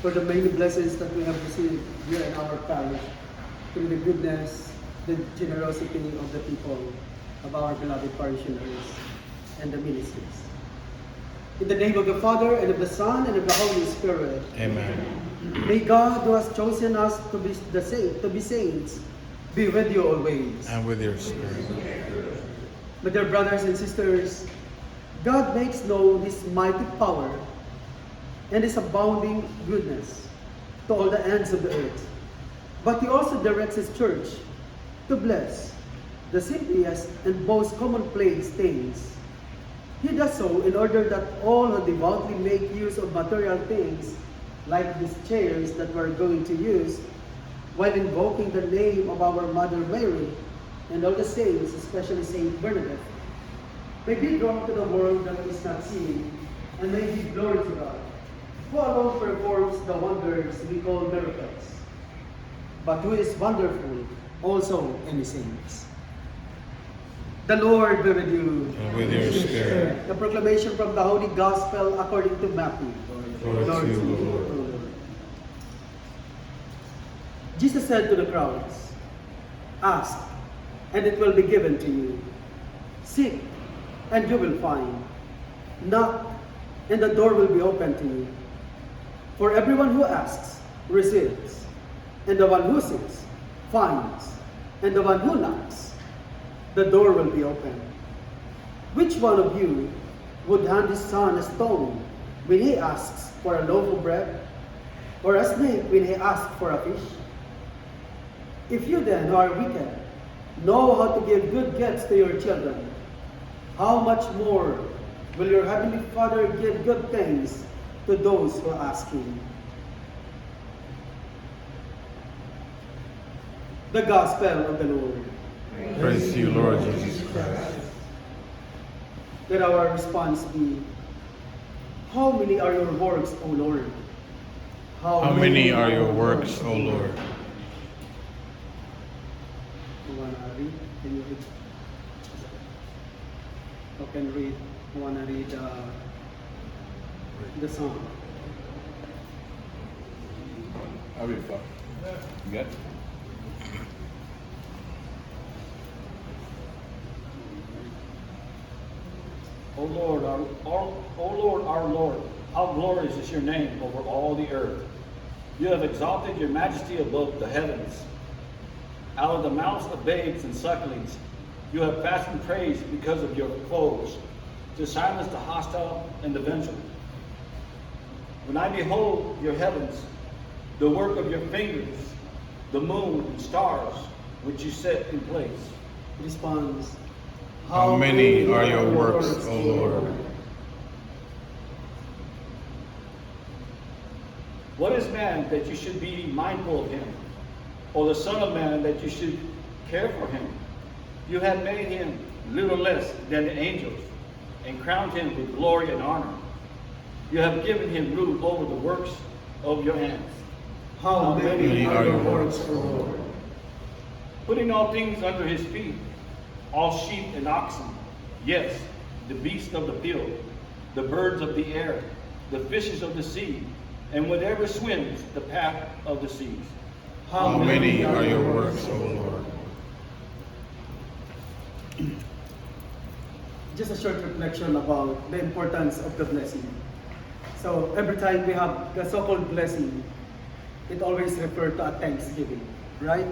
for the many blessings that we have received here in our parish through the goodness, the generosity of the people of our beloved parishioners and the ministries. In the name of the Father, and of the Son, and of the Holy Spirit. Amen. May God, who has chosen us to be saints, be with you always. And with your spirit. My dear brothers and sisters, God makes known His mighty power and His abounding goodness to all the ends of the earth. But He also directs His church to bless the simplest and most commonplace things. He does so in order that all who devoutly make use of material things, like these chairs that we're going to use, while invoking the name of our Mother Mary and all the saints, especially Saint Bernadette, may be drawn to the world that is not seen, and may give glory to God, who alone performs the wonders we call miracles, but who is wonderful also in His saints. The Lord be with you. And with your spirit. The proclamation from the Holy Gospel according to Matthew. Glory to you, Lord. Jesus said to the crowds, "Ask, and it will be given to you. Seek, and you will find. Knock, and the door will be opened to you. For everyone who asks receives, and the one who seeks finds, and the one who knocks, the door will be opened. Which one of you would hand his son a stone when he asks for a loaf of bread, or a snake when he asks for a fish? If you then, who are wicked, know how to give good gifts to your children, how much more will your heavenly Father give good things to those who ask Him?" The Gospel of the Lord. Praise to you, Lord Jesus Christ. Let our response be, "How many are your works, O Lord? How many are your works, O Lord?" You wanna read? Can you read? You can read. You wanna read the song? I'll read it. You got it? O Lord, our Lord, how glorious is your name over all the earth. You have exalted your majesty above the heavens. Out of the mouths of babes and sucklings, you have fashioned praise because of your foes, to silence the hostile and the vengeful. When I behold your heavens, the work of your fingers, the moon and stars, which you set in place. Response. How many are your works, O Lord? What is man that you should be mindful of him, or the Son of Man that you should care for him? You have made him little less than the angels, and crowned him with glory and honor. You have given him rule over the works of your hands. How many are your works, O Lord? Putting all things under his feet, all sheep and oxen, yes, the beasts of the field, the birds of the air, the fishes of the sea, and whatever swims the path of the seas. How many are your works, O Lord? Just a short reflection about the importance of the blessing. So every time we have the so-called blessing, it always refers to a thanksgiving, right?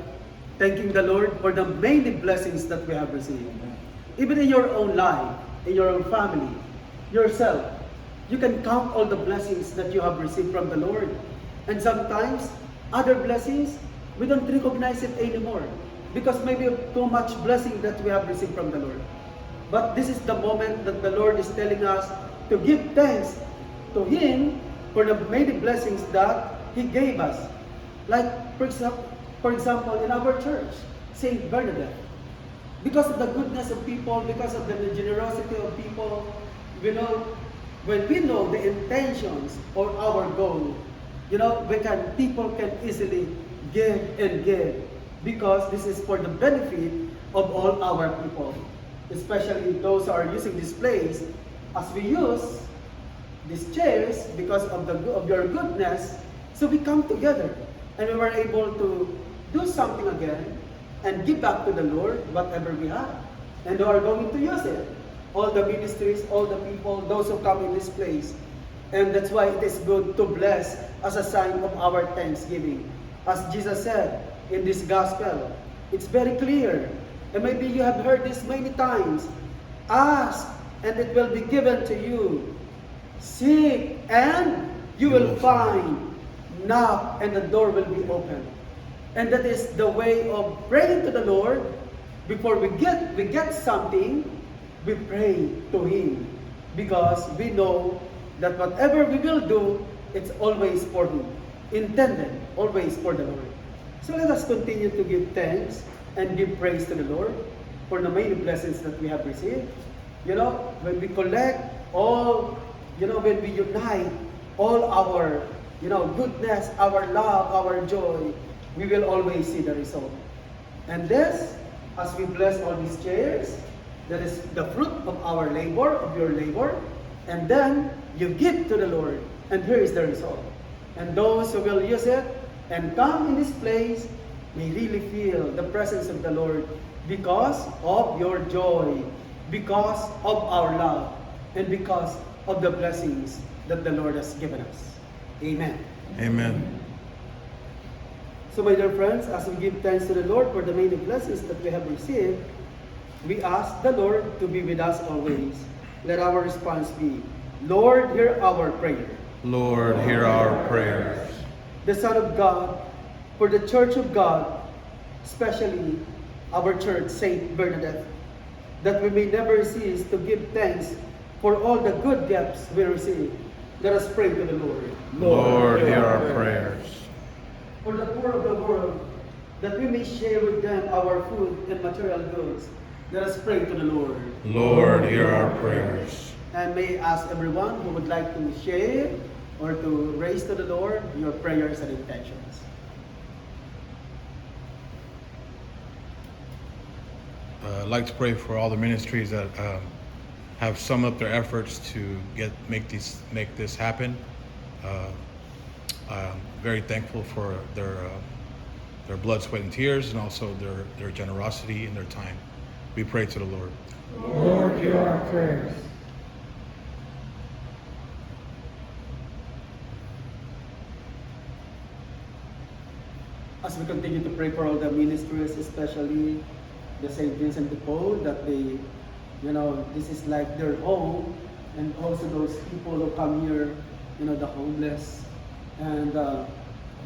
Thanking the Lord for the many blessings that we have received. Even in your own life, in your own family, yourself, you can count all the blessings that you have received from the Lord. And sometimes, other blessings, we don't recognize it anymore because maybe of too much blessing that we have received from the Lord. But this is the moment that the Lord is telling us to give thanks to Him for the many blessings that He gave us. Like, for example, in our church, Saint Bernadette. Because of the goodness of people, because of the generosity of people, when we know the intentions or our goal, people can easily give and give, because this is for the benefit of all our people, especially those who are using this place. As we use these chairs, because of your goodness, So we come together and we were able to do something again and give back to the Lord whatever we have. And we are going to use it. All the ministries, all the people, those who come in this place. And that's why it is good to bless as a sign of our thanksgiving. As Jesus said in this gospel, it's very clear. And maybe you have heard this many times. Ask and it will be given to you. Seek and you will find. Knock and the door will be open. And that is the way of praying to the Lord. Before we get something, we pray to Him. Because we know that whatever we will do, it's always for Him. Intended, always for the Lord. So let us continue to give thanks and give praise to the Lord for the many blessings that we have received. You know, when we collect all, when we unite all our, goodness, our love, our joy, we will always see the result. And this, as we bless all these chairs, that is the fruit of our labor, of your labor, and then you give to the Lord, and here is the result. And those who will use it and come in this place may really feel the presence of the Lord because of your joy, because of our love, and because of the blessings that the Lord has given us. Amen. Amen. So my dear friends, as we give thanks to the Lord for the many blessings that we have received, we ask the Lord to be with us always. Let our response be, Lord, hear our prayer. Lord, hear our prayers. The Son of God, for the Church of God, especially our church, Saint Bernadette, that we may never cease to give thanks for all the good gifts we receive. Let us pray to the Lord. Lord, hear our prayers. For the poor of the world, that we may share with them our food and material goods. Let us pray to the Lord. Lord, hear our prayers. And may I ask everyone who would like to share or to raise to the Lord your prayers and intentions. I'd like to pray for all the ministries that have summed up their efforts to make this happen. I'm very thankful for their blood, sweat, and tears, and also their generosity and their time. We pray to the Lord. Lord, hear our prayers. As we continue to pray for all the ministries, especially the St. Vincent de Paul, that they, this is like their home, and also those people who come here, the homeless, and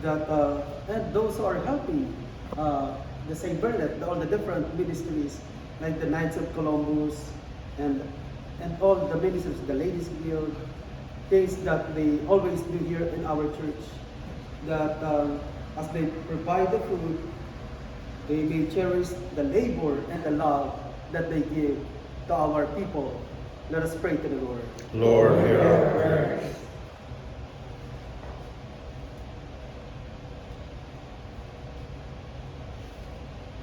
and those who are helping the St. Bernadette, all the different ministries, like the Knights of Columbus, and all the ministries, the Ladies Guild, things that they always do here in our church, that as they provide the food, they may cherish the labor and the love that they give to our people. Let us pray to the Lord. Lord, hear our prayers.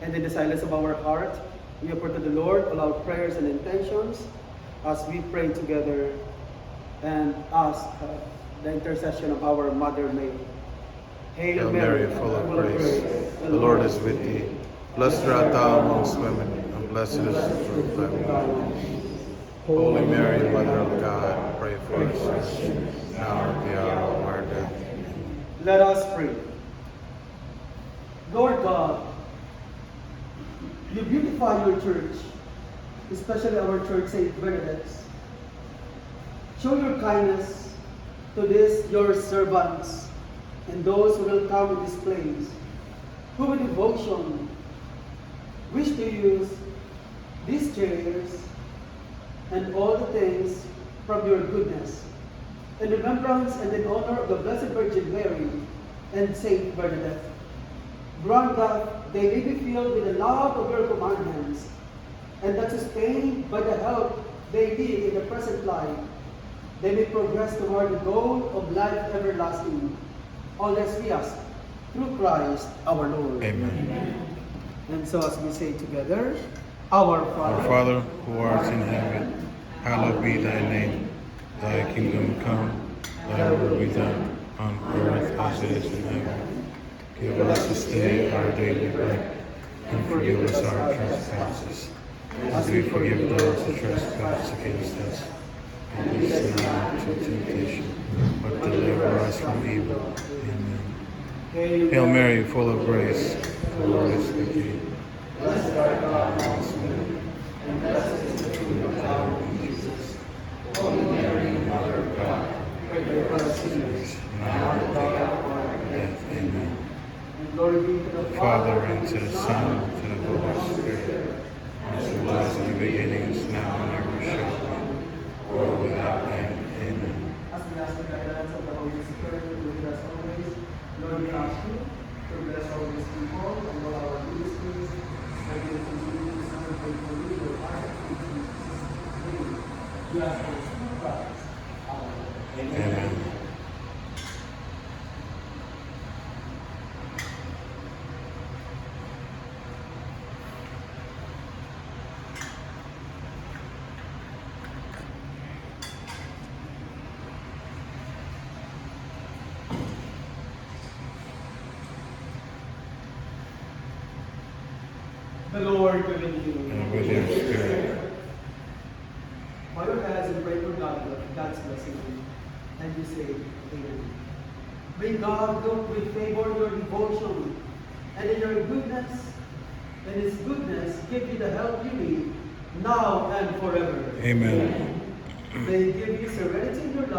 And in the silence of our heart, we offer to the Lord all our prayers and intentions as we pray together and ask the intercession of our Mother Mary. Hail Mary, full of grace, the Lord is with thee. Blessed art thou amongst women, and blessed is the fruit of thy womb. Holy Mary, Mother of God, pray for us sinners, now and at the hour of our death. Let us pray. Lord God, you beautify your church, especially our church, St. Bernadette's. Show your kindness to these your servants and those who will come in this place, who with devotion wish to use these chairs and all the things from your goodness, in remembrance and in honor of the Blessed Virgin Mary and Saint Bernadette. Grant that they may be filled with the love of your commandments, and that sustained by the help they need in the present life, they may progress toward the goal of life everlasting. All this we ask through Christ our Lord. Amen. And so as we say together, Our Father, Our Father, who art in heaven, hallowed be thy name. Thy kingdom come, thy will be done, on earth as it is in heaven. Give us this day our daily bread, and forgive us our trespasses, as we forgive those who trespass against us. And lead us not into temptation, but deliver us from evil. Amen. Hail Mary, full of grace, the Lord is with thee. Blessed art thou amongst women, and blessed is the fruit of thy womb, Jesus. Holy Mary, Mother of God, pray for us sinners, now and at the hour of our death. Amen. Glory be to the Father, and to the Son, and to the Holy Spirit, as it was in the beginning, is now, and ever shall be, world without end. Amen. As we ask the guidance of the Holy Spirit to be with us always, Lord, we ask you to bless all these people and all our ministries, and we continue to serve faithfully your heart in Jesus' name. We ask this through Christ, our Lord. Amen. The Lord be with you. And with your spirit. Bow your heads and pray for God's blessing, and you say, Amen. May God look with favor your devotion, and in your goodness, and His goodness give you the help you need, now and forever. Amen. May He give you serenity in your life.